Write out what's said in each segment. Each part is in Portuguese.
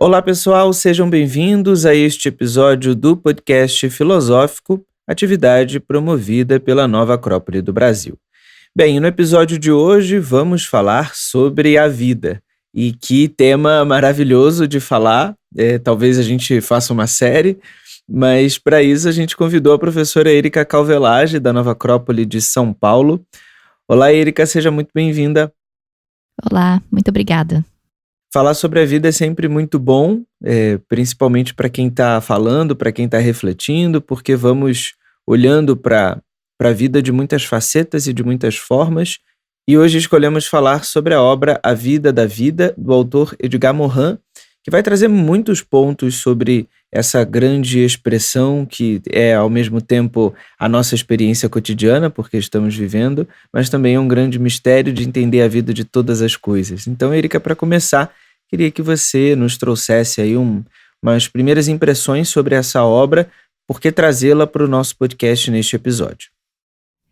Olá pessoal, sejam bem-vindos a este episódio do podcast filosófico, atividade promovida pela Nova Acrópole do Brasil. Bem, no episódio de hoje vamos falar sobre a vida. E que tema maravilhoso de falar, talvez a gente faça uma série, mas para isso a gente convidou a professora Érica Calvelage, da Nova Acrópole de São Paulo. Olá Érica, seja muito bem-vinda. Olá, muito obrigada. Falar sobre a vida é sempre muito bom, principalmente para quem está falando, para quem está refletindo, porque vamos olhando para a vida de muitas facetas e de muitas formas. E hoje escolhemos falar sobre a obra A Vida da Vida, do autor Edgar Morin, que vai trazer muitos pontos sobre essa grande expressão que é, ao mesmo tempo, a nossa experiência cotidiana, porque estamos vivendo, mas também é um grande mistério de entender a vida de todas as coisas. Então, Érica, para começar, queria que você nos trouxesse aí umas primeiras impressões sobre essa obra, por que trazê-la para o nosso podcast neste episódio.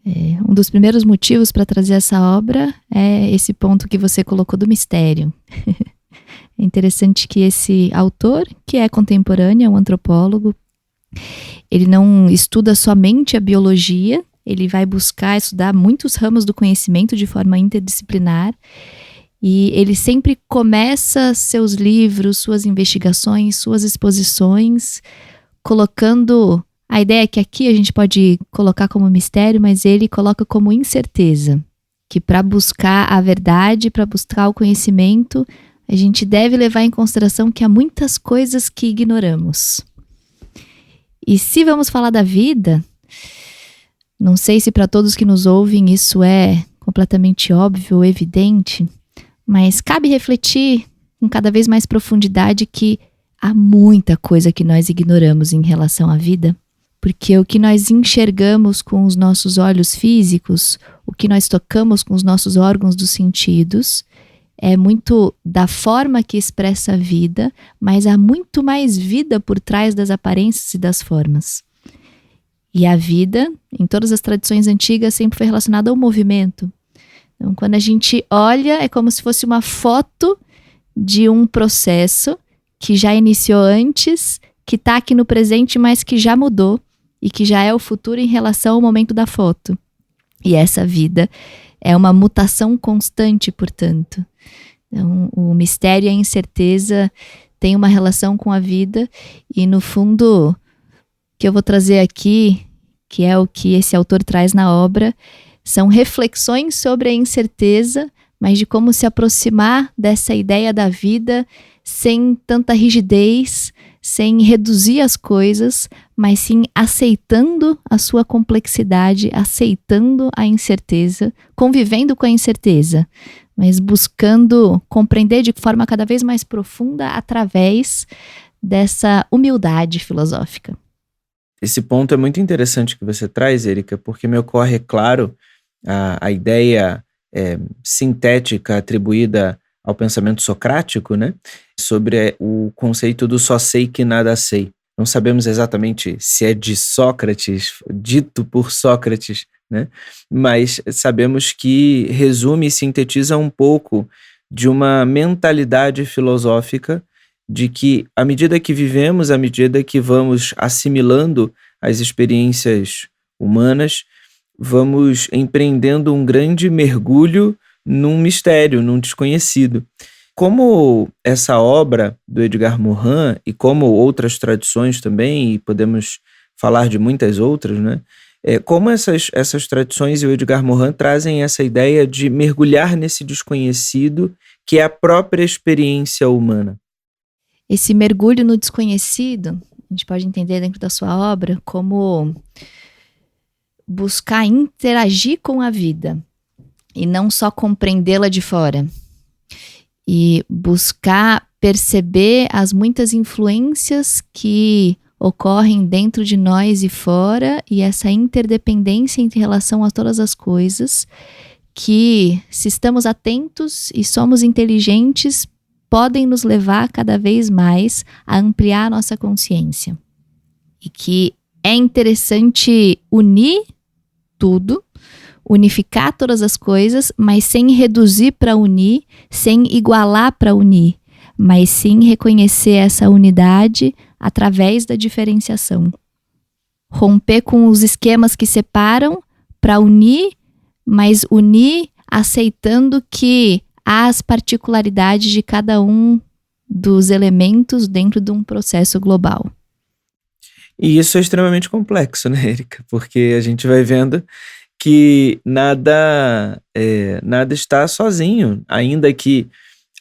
Um dos primeiros motivos para trazer essa obra é esse ponto que você colocou do mistério. É interessante que esse autor, que é contemporâneo, é um antropólogo, ele não estuda somente a biologia, ele vai buscar estudar muitos ramos do conhecimento de forma interdisciplinar, e ele sempre começa seus livros, suas investigações, suas exposições, colocando a ideia que aqui a gente pode colocar como mistério, mas ele coloca como incerteza, que para buscar a verdade, para buscar o conhecimento, a gente deve levar em consideração que há muitas coisas que ignoramos. E se vamos falar da vida, não sei se para todos que nos ouvem isso é completamente óbvio ou evidente, mas cabe refletir com cada vez mais profundidade que há muita coisa que nós ignoramos em relação à vida, porque o que nós enxergamos com os nossos olhos físicos, o que nós tocamos com os nossos órgãos dos sentidos, é muito da forma que expressa a vida, mas há muito mais vida por trás das aparências e das formas. E a vida, em todas as tradições antigas, sempre foi relacionada ao movimento. Então, quando a gente olha, é como se fosse uma foto de um processo que já iniciou antes, que está aqui no presente, mas que já mudou e que já é o futuro em relação ao momento da foto. E essa vida é uma mutação constante, portanto. Então, o mistério e a incerteza têm uma relação com a vida e, no fundo, o que eu vou trazer aqui, que é o que esse autor traz na obra, são reflexões sobre a incerteza, mas de como se aproximar dessa ideia da vida sem tanta rigidez, sem reduzir as coisas, mas sim aceitando a sua complexidade, aceitando a incerteza, convivendo com a incerteza, mas buscando compreender de forma cada vez mais profunda através dessa humildade filosófica. Esse ponto é muito interessante que você traz, Érica, porque me ocorre, claro, a ideia sintética atribuída ao pensamento socrático, né? Sobre o conceito do só sei que nada sei. Não sabemos exatamente se é de Sócrates, dito por Sócrates, né? Mas sabemos que resume e sintetiza um pouco de uma mentalidade filosófica de que, à medida que vivemos, à medida que vamos assimilando as experiências humanas, vamos empreendendo um grande mergulho num mistério, num desconhecido. Como essa obra do Edgar Morin, e como outras tradições também, e podemos falar de muitas outras, né? Como essas tradições e o Edgar Morin trazem essa ideia de mergulhar nesse desconhecido que é a própria experiência humana. Esse mergulho no desconhecido, a gente pode entender dentro da sua obra como buscar interagir com a vida e não só compreendê-la de fora. E buscar perceber as muitas influências que ocorrem dentro de nós e fora, e essa interdependência em relação a todas as coisas, que se estamos atentos e somos inteligentes, podem nos levar cada vez mais a ampliar a nossa consciência. E que é interessante unir tudo, unificar todas as coisas, mas sem reduzir para unir, sem igualar para unir, mas sim reconhecer essa unidade através da diferenciação. Romper com os esquemas que separam para unir, mas unir aceitando que há as particularidades de cada um dos elementos dentro de um processo global. E isso é extremamente complexo, né, Érica? Porque a gente vai vendo que nada está sozinho, ainda que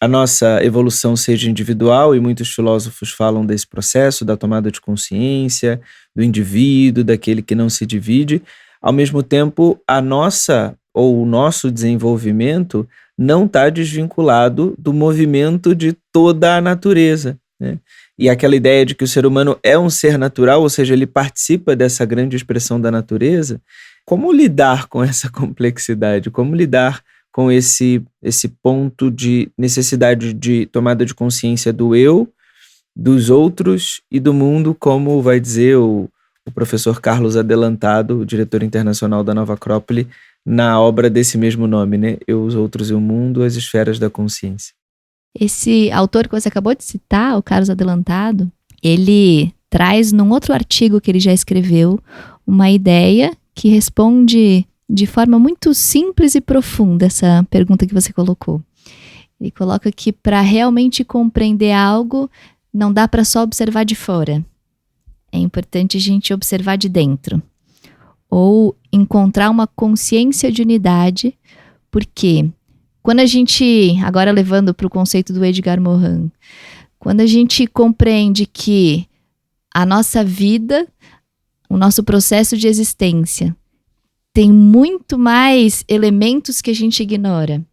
a nossa evolução seja individual, e muitos filósofos falam desse processo, da tomada de consciência, do indivíduo, daquele que não se divide. Ao mesmo tempo, a nossa ou o nosso desenvolvimento não está desvinculado do movimento de toda a natureza, né? E aquela ideia de que o ser humano é um ser natural, ou seja, ele participa dessa grande expressão da natureza. Como lidar com essa complexidade? Como lidar com esse ponto de necessidade de tomada de consciência do eu, dos outros e do mundo, como vai dizer o professor Carlos Adelantado, o diretor internacional da Nova Acrópole, na obra desse mesmo nome, né? Eu, os outros e o mundo, as esferas da consciência. Esse autor que você acabou de citar, o Carlos Adelantado, ele traz num outro artigo que ele já escreveu uma ideia que responde de forma muito simples e profunda essa pergunta que você colocou. Ele coloca que para realmente compreender algo, não dá para só observar de fora. É importante a gente observar de dentro. Ou encontrar uma consciência de unidade, porque quando a gente, agora levando para o conceito do Edgar Morin, quando a gente compreende que a nossa vida, o nosso processo de existência, tem muito mais elementos que a gente ignora,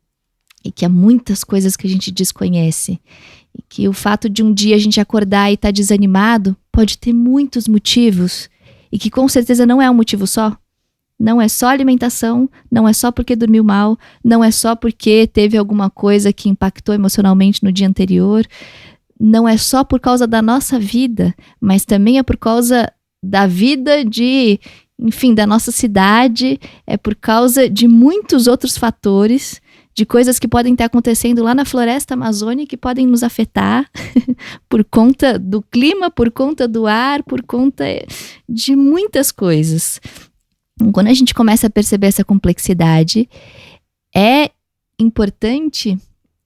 e que há muitas coisas que a gente desconhece, e que o fato de um dia a gente acordar e estar desanimado pode ter muitos motivos, e que com certeza não é um motivo só. Não é só alimentação, não é só porque dormiu mal, não é só porque teve alguma coisa que impactou emocionalmente no dia anterior, não é só por causa da nossa vida, mas também é por causa da vida da nossa cidade, é por causa de muitos outros fatores, de coisas que podem estar acontecendo lá na floresta amazônica que podem nos afetar por conta do clima, por conta do ar, por conta de muitas coisas. Quando a gente começa a perceber essa complexidade, é importante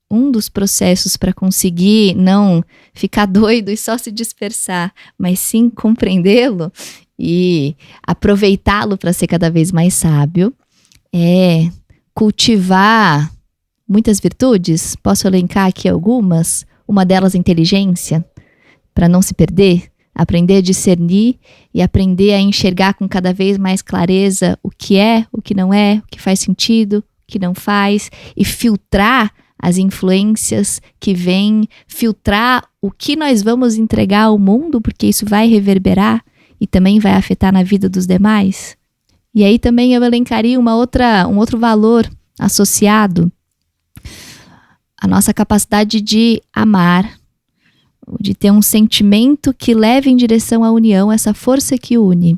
um dos processos para conseguir não ficar doido e só se dispersar, mas sim compreendê-lo e aproveitá-lo para ser cada vez mais sábio, é cultivar muitas virtudes. Posso elencar aqui algumas? Uma delas é inteligência, para não se perder. Aprender a discernir e aprender a enxergar com cada vez mais clareza o que é, o que não é, o que faz sentido, o que não faz, e filtrar as influências que vêm, filtrar o que nós vamos entregar ao mundo, porque isso vai reverberar e também vai afetar na vida dos demais. E aí também eu elencaria um outro valor associado à nossa capacidade de amar, de ter um sentimento que leve em direção à união, essa força que une.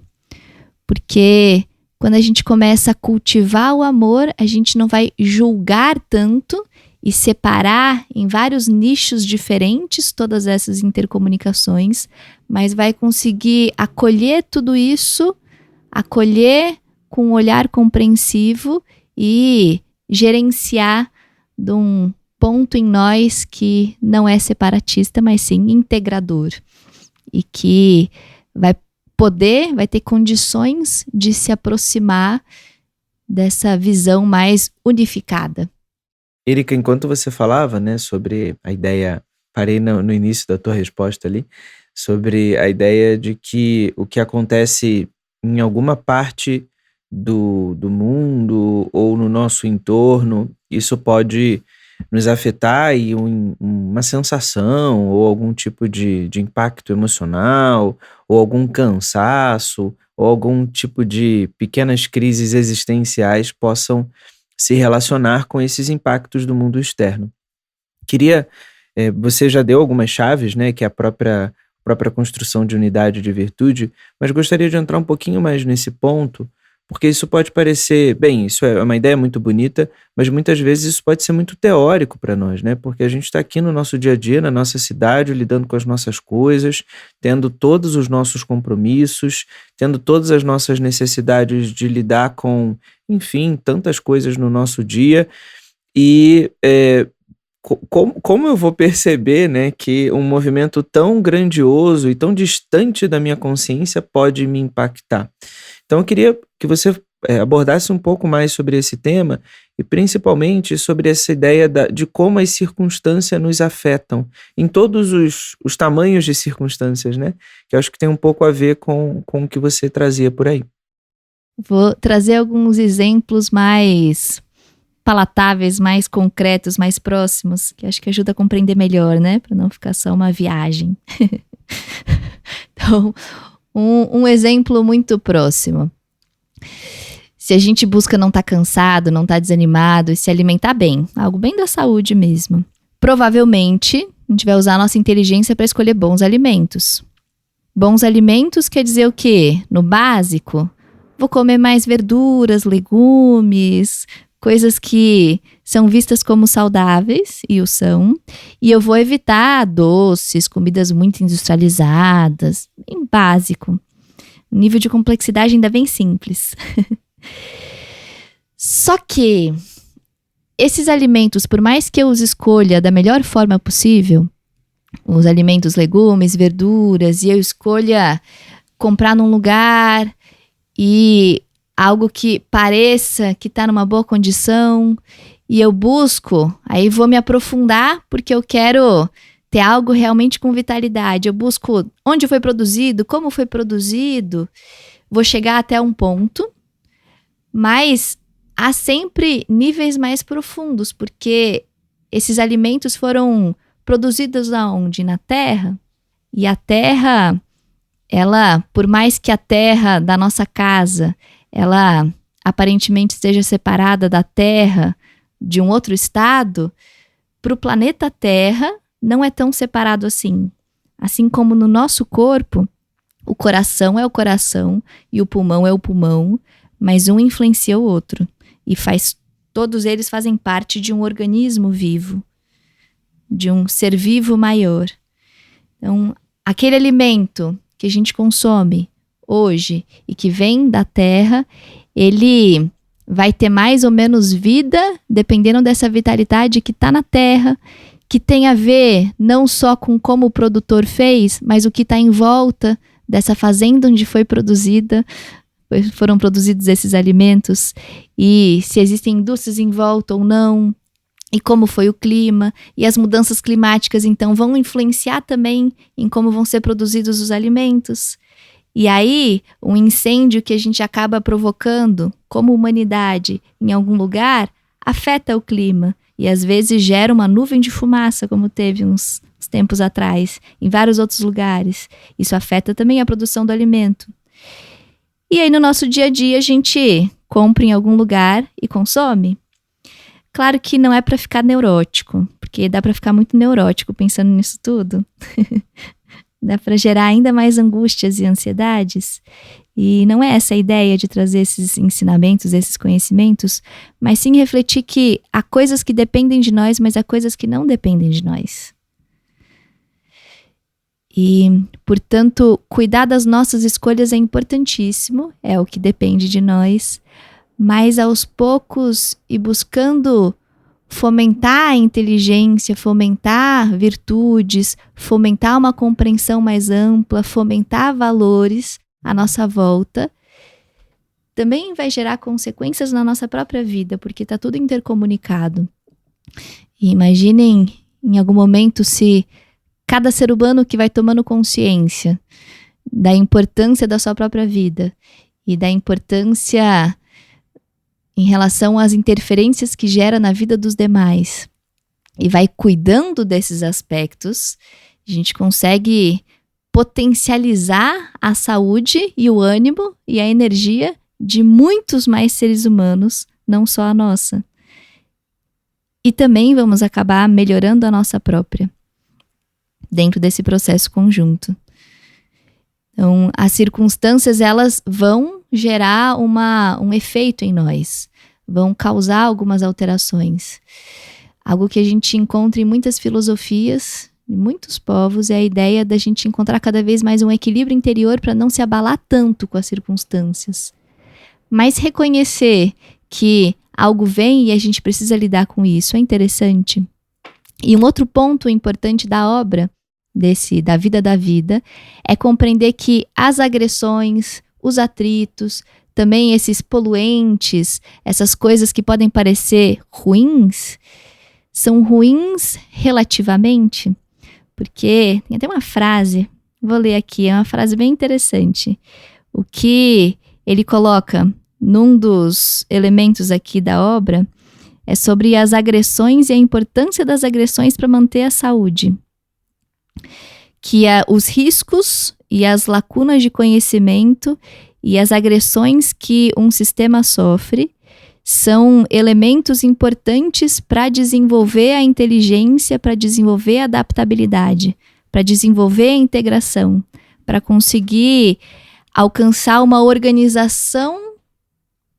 Porque quando a gente começa a cultivar o amor, a gente não vai julgar tanto e separar em vários nichos diferentes todas essas intercomunicações, mas vai conseguir acolher tudo isso, acolher com um olhar compreensivo e gerenciar de um ponto em nós que não é separatista, mas sim integrador, e que vai ter condições de se aproximar dessa visão mais unificada. Érica, enquanto você falava, né, sobre a ideia, parei no início da tua resposta ali, sobre a ideia de que o que acontece em alguma parte do mundo ou no nosso entorno, isso pode nos afetar e uma sensação ou algum tipo de impacto emocional ou algum cansaço ou algum tipo de pequenas crises existenciais possam se relacionar com esses impactos do mundo externo. Você já deu algumas chaves, né, que é a própria construção de unidade e de virtude, mas gostaria de entrar um pouquinho mais nesse ponto, Porque isso pode parecer, bem, isso é uma ideia muito bonita, mas muitas vezes isso pode ser muito teórico para nós, né? Porque a gente está aqui no nosso dia a dia, na nossa cidade, lidando com as nossas coisas, tendo todos os nossos compromissos, tendo todas as nossas necessidades de lidar com, enfim, tantas coisas no nosso dia. E como eu vou perceber, né, que um movimento tão grandioso e tão distante da minha consciência pode me impactar? Então, eu queria que você abordasse um pouco mais sobre esse tema e principalmente sobre essa ideia de como as circunstâncias nos afetam, em todos os tamanhos de circunstâncias, né? Que eu acho que tem um pouco a ver com o que você trazia por aí. Vou trazer alguns exemplos mais palatáveis, mais concretos, mais próximos, que acho que ajuda a compreender melhor, né? Para não ficar só uma viagem. Então, um exemplo muito próximo. Se a gente busca não estar cansado, não estar desanimado e se alimentar bem, algo bem da saúde mesmo, provavelmente a gente vai usar a nossa inteligência para escolher bons alimentos. Bons alimentos quer dizer o quê? No básico, vou comer mais verduras, legumes, coisas que são vistas como saudáveis, e o são, e eu vou evitar doces, comidas muito industrializadas, bem básico. O nível de complexidade ainda bem simples. Só que esses alimentos, por mais que eu os escolha da melhor forma possível, os alimentos, legumes, verduras, e eu escolha comprar num lugar e algo que pareça que está numa boa condição, e eu busco, aí vou me aprofundar porque eu quero ter algo realmente com vitalidade. Eu busco onde foi produzido, como foi produzido, vou chegar até um ponto, mas há sempre níveis mais profundos, porque esses alimentos foram produzidos aonde? Na terra. E a terra, ela, por mais que a terra da nossa casa, ela aparentemente esteja separada da terra de um outro estado, para o planeta Terra não é tão separado assim. Assim como no nosso corpo, o coração é o coração e o pulmão é o pulmão, mas um influencia o outro. E todos eles fazem parte de um organismo vivo, de um ser vivo maior. Então, aquele alimento que a gente consome hoje e que vem da terra, ele vai ter mais ou menos vida, dependendo dessa vitalidade que está na terra, que tem a ver não só com como o produtor fez, mas o que está em volta dessa fazenda onde foram produzidos esses alimentos, e se existem indústrias em volta ou não, e como foi o clima, e as mudanças climáticas então vão influenciar também em como vão ser produzidos os alimentos. E aí, um incêndio que a gente acaba provocando como humanidade em algum lugar afeta o clima e às vezes gera uma nuvem de fumaça, como teve uns tempos atrás, em vários outros lugares. Isso afeta também a produção do alimento. E aí no nosso dia a dia a gente compra em algum lugar e consome. Claro que não é para ficar neurótico, porque dá para ficar muito neurótico pensando nisso tudo. Dá para gerar ainda mais angústias e ansiedades. E não é essa a ideia de trazer esses ensinamentos, esses conhecimentos, mas sim refletir que há coisas que dependem de nós, mas há coisas que não dependem de nós. E, portanto, cuidar das nossas escolhas é importantíssimo, é o que depende de nós, mas aos poucos e buscando fomentar a inteligência, fomentar virtudes, fomentar uma compreensão mais ampla, fomentar valores à nossa volta, também vai gerar consequências na nossa própria vida, porque está tudo intercomunicado. E imaginem, em algum momento, se cada ser humano que vai tomando consciência da importância da sua própria vida e da importância em relação às interferências que gera na vida dos demais e vai cuidando desses aspectos, a gente consegue potencializar a saúde e o ânimo e a energia de muitos mais seres humanos, não só a nossa. E também vamos acabar melhorando a nossa própria, dentro desse processo conjunto. Então, as circunstâncias, elas vão gerar um efeito em nós, vão causar algumas alterações. Algo que a gente encontra em muitas filosofias, em muitos povos, é a ideia da gente encontrar cada vez mais um equilíbrio interior para não se abalar tanto com as circunstâncias. Mas reconhecer que algo vem e a gente precisa lidar com isso é interessante. E um outro ponto importante da obra, da vida da vida, é compreender que as agressões, os atritos, também esses poluentes, essas coisas que podem parecer ruins, são ruins relativamente, porque tem até uma frase, vou ler aqui, é uma frase bem interessante. O que ele coloca num dos elementos aqui da obra é sobre as agressões e a importância das agressões para manter a saúde. Que os riscos e as lacunas de conhecimento e as agressões que um sistema sofre são elementos importantes para desenvolver a inteligência, para desenvolver a adaptabilidade, para desenvolver a integração, para conseguir alcançar uma organização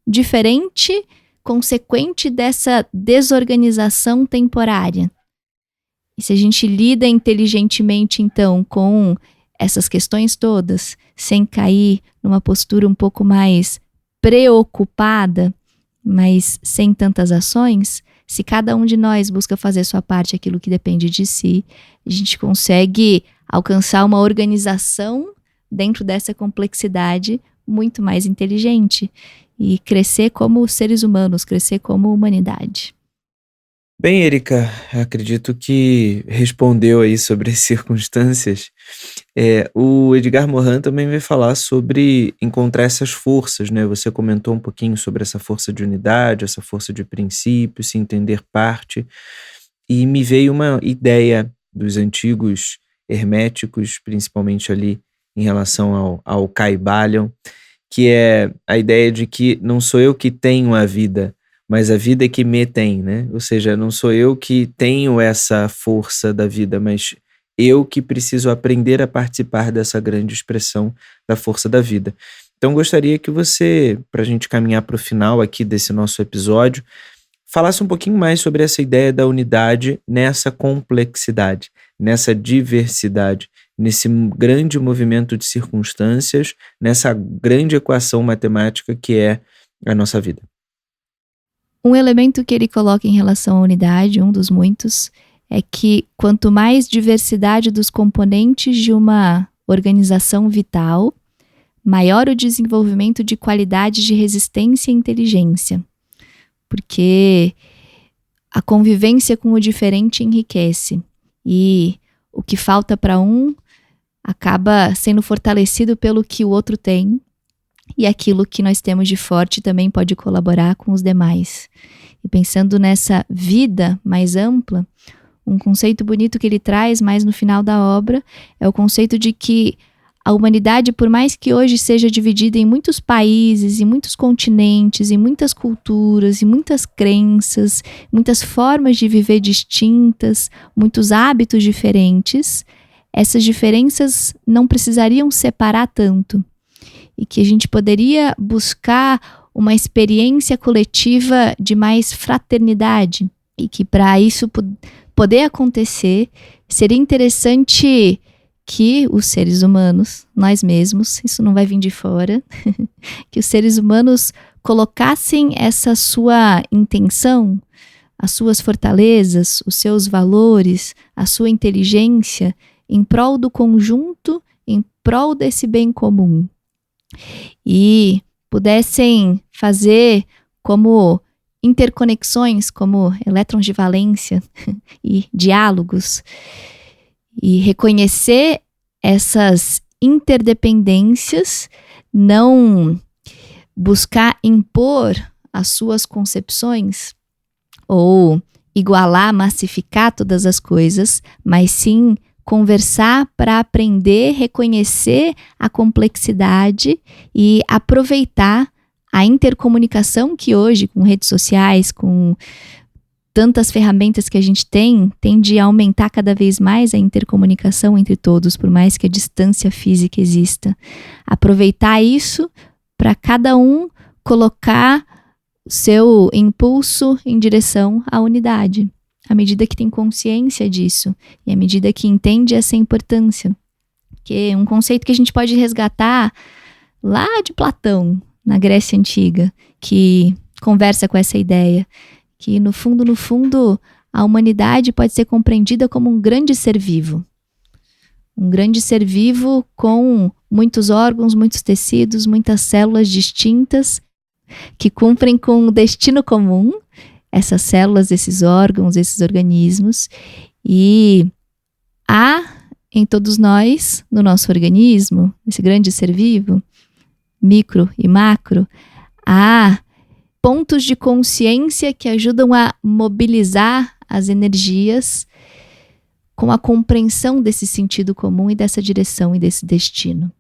diferente, consequente dessa desorganização temporária. E se a gente lida inteligentemente, então, com essas questões todas, sem cair numa postura um pouco mais preocupada, mas sem tantas ações, se cada um de nós busca fazer sua parte, aquilo que depende de si, a gente consegue alcançar uma organização dentro dessa complexidade muito mais inteligente e crescer como seres humanos, crescer como humanidade. Bem, Erika, acredito que respondeu aí sobre as circunstâncias. O Edgar Morin também vai falar sobre encontrar essas forças, né? Você comentou um pouquinho sobre essa força de unidade, essa força de princípio, se entender parte, e me veio uma ideia dos antigos herméticos, principalmente ali em relação ao Kybalion, que é a ideia de que não sou eu que tenho a vida, mas a vida é que me tem, né? Ou seja, não sou eu que tenho essa força da vida, mas eu que preciso aprender a participar dessa grande expressão da força da vida. Então, gostaria que você, para a gente caminhar para o final aqui desse nosso episódio, falasse um pouquinho mais sobre essa ideia da unidade nessa complexidade, nessa diversidade, nesse grande movimento de circunstâncias, nessa grande equação matemática que é a nossa vida. Um elemento que ele coloca em relação à unidade, um dos muitos, é que quanto mais diversidade dos componentes de uma organização vital, maior o desenvolvimento de qualidade de resistência e inteligência. Porque a convivência com o diferente enriquece e o que falta para um acaba sendo fortalecido pelo que o outro tem, e aquilo que nós temos de forte também pode colaborar com os demais. E pensando nessa vida mais ampla, um conceito bonito que ele traz mais no final da obra é o conceito de que a humanidade, por mais que hoje seja dividida em muitos países, em muitos continentes, em muitas culturas, em muitas crenças, muitas formas de viver distintas, muitos hábitos diferentes, essas diferenças não precisariam separar tanto. E que a gente poderia buscar uma experiência coletiva de mais fraternidade. E que para isso poder acontecer, seria interessante que os seres humanos, nós mesmos, isso não vai vir de fora, que os seres humanos colocassem essa sua intenção, as suas fortalezas, os seus valores, a sua inteligência em prol do conjunto, em prol desse bem comum. E pudessem fazer como interconexões, como elétrons de valência e diálogos, e reconhecer essas interdependências, não buscar impor as suas concepções ou igualar, massificar todas as coisas, mas sim conversar para aprender, reconhecer a complexidade e aproveitar a intercomunicação que hoje, com redes sociais, com tantas ferramentas que a gente tem, tende a aumentar cada vez mais a intercomunicação entre todos, por mais que a distância física exista. Aproveitar isso para cada um colocar o seu impulso em direção à unidade, à medida que tem consciência disso e à medida que entende essa importância. Que é um conceito que a gente pode resgatar lá de Platão, na Grécia Antiga, que conversa com essa ideia, que no fundo, a humanidade pode ser compreendida como um grande ser vivo. Um grande ser vivo com muitos órgãos, muitos tecidos, muitas células distintas que cumprem com um destino comum, essas células, esses órgãos, esses organismos, e há em todos nós, no nosso organismo, esse grande ser vivo, micro e macro, há pontos de consciência que ajudam a mobilizar as energias com a compreensão desse sentido comum e dessa direção e desse destino.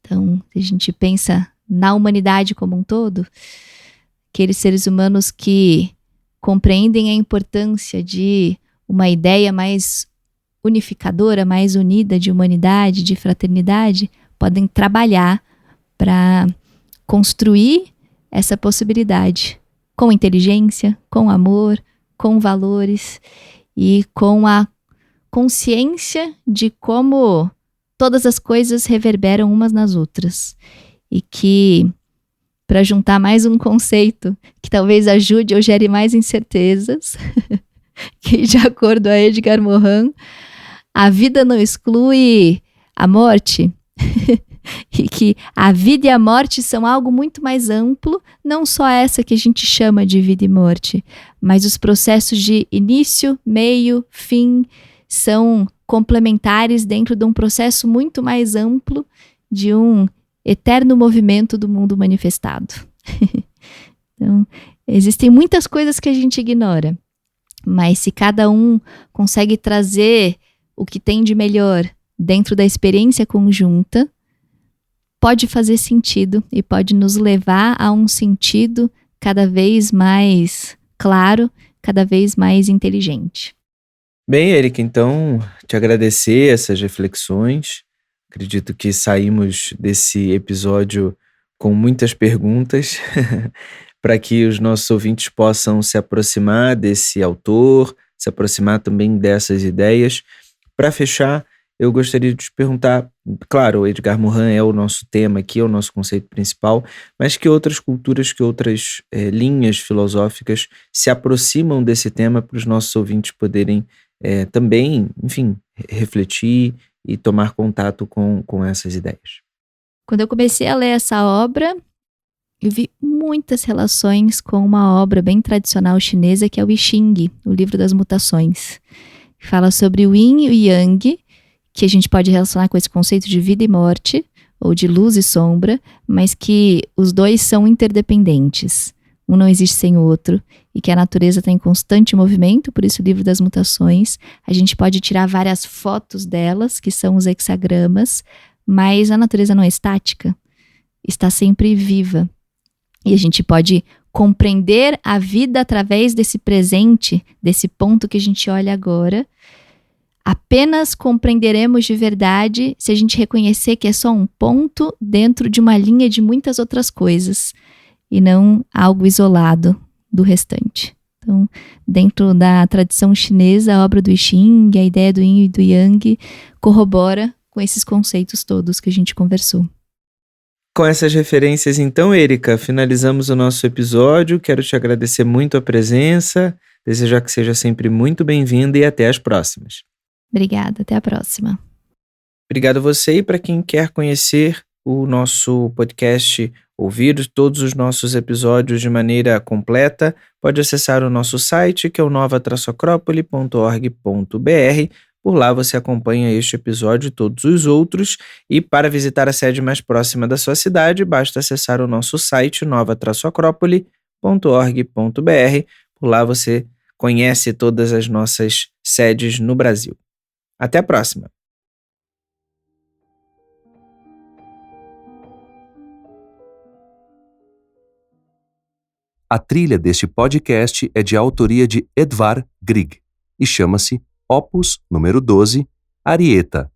Então, se a gente pensa na humanidade como um todo, aqueles seres humanos que compreendem a importância de uma ideia mais unificadora, mais unida de humanidade, de fraternidade, podem trabalhar para construir essa possibilidade com inteligência, com amor, com valores e com a consciência de como todas as coisas reverberam umas nas outras. E que, para juntar mais um conceito que talvez ajude ou gere mais incertezas, que de acordo a Edgar Morin, a vida não exclui a morte, e que a vida e a morte são algo muito mais amplo, não só essa que a gente chama de vida e morte, mas os processos de início, meio, fim são complementares dentro de um processo muito mais amplo de um eterno movimento do mundo manifestado. Então, existem muitas coisas que a gente ignora, mas se cada um consegue trazer o que tem de melhor dentro da experiência conjunta, pode fazer sentido e pode nos levar a um sentido cada vez mais claro, cada vez mais inteligente. Bem, Erika, então, te agradecer essas reflexões. Acredito que saímos desse episódio com muitas perguntas para que os nossos ouvintes possam se aproximar desse autor, se aproximar também dessas ideias. Para fechar, eu gostaria de te perguntar, claro, o Edgar Morin é o nosso tema aqui, é o nosso conceito principal, mas que outras culturas, que outras linhas filosóficas se aproximam desse tema para os nossos ouvintes poderem também, enfim, refletir e tomar contato com essas ideias. Quando eu comecei a ler essa obra, eu vi muitas relações com uma obra bem tradicional chinesa, que é o I Ching, o livro das mutações. Fala sobre o yin e o yang, que a gente pode relacionar com esse conceito de vida e morte, ou de luz e sombra, mas que os dois são interdependentes. Um não existe sem o outro, e que a natureza está em constante movimento, por isso o livro das mutações. A gente pode tirar várias fotos delas, que são os hexagramas, mas a natureza não é estática, está sempre viva. E a gente pode compreender a vida através desse presente, desse ponto que a gente olha agora. Apenas compreenderemos de verdade se a gente reconhecer que é só um ponto dentro de uma linha de muitas outras coisas, e não algo isolado do restante. Então, dentro da tradição chinesa, a obra do I Ching, a ideia do yin e do yang, corrobora com esses conceitos todos que a gente conversou. Com essas referências, então, Erika, finalizamos o nosso episódio. Quero te agradecer muito a presença, desejar que seja sempre muito bem-vinda e até as próximas. Obrigada, até a próxima. Obrigado a você, e para quem quer conhecer o nosso podcast, ouvir todos os nossos episódios de maneira completa, pode acessar o nosso site, que é o nova-acrópole.org.br. Por lá você acompanha este episódio e todos os outros, e para visitar a sede mais próxima da sua cidade, basta acessar o nosso site, nova-acrópole.org.br. Por lá você conhece todas as nossas sedes no Brasil. Até a próxima! A trilha deste podcast é de autoria de Edvard Grieg e chama-se Opus número 12, Arieta.